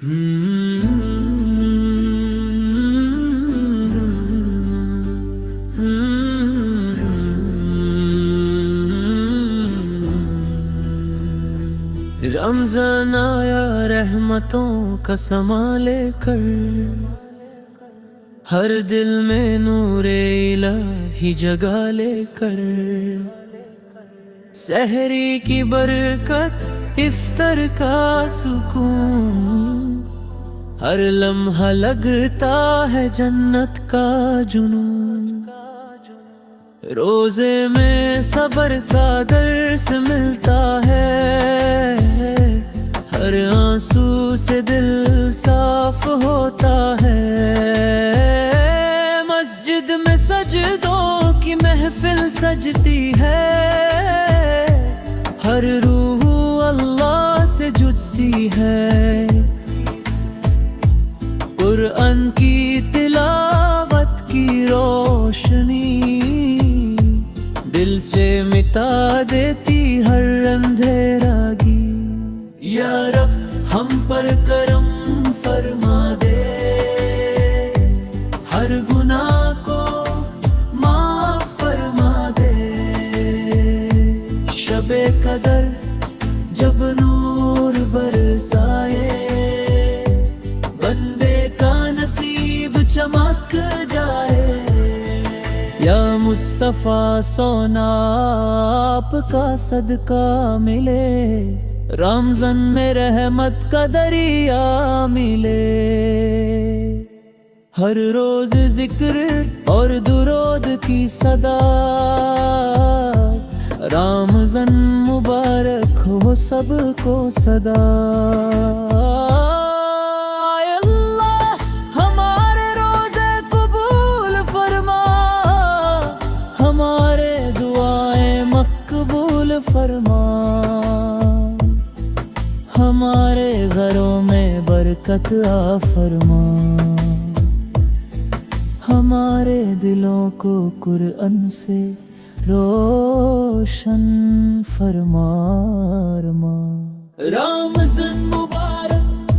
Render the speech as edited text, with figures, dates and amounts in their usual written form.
رمضان آیا رحمتوں کا سما لے کر، ہر دل میں نور الہی جگا لے کر، سحری کی برکت افطار کا سکون، ہر لمحہ لگتا ہے جنت کا جنون، روزے میں صبر کا درس ملتا ہے، ہر آنسو سے دل صاف ہوتا ہے، مسجد میں سجدوں کی محفل سجتی ہے، ہر روح اللہ سے جڑتی ہے، قرآن کی تلاوت کی روشنی دل سے مٹا دیتی ہر اندھیرا گی، یا رب ہم پر کرم فرما دے، ہر گناہ کو معاف فرما دے، شب قدر جب نور برسائے، بندے کا نصیب چمک جائے، یا مصطفیٰ سونا آپ کا صدقہ ملے، رمضان میں رحمت کا دریا ملے، ہر روز ذکر اور درود کی صدا، رمضان مبارک ہو سب کو صدا۔ فرما ہمارے گھروں میں برکت آ فرما، ہمارے دلوں کو قرآن سے روشن فرما۔ رمضان مبارک،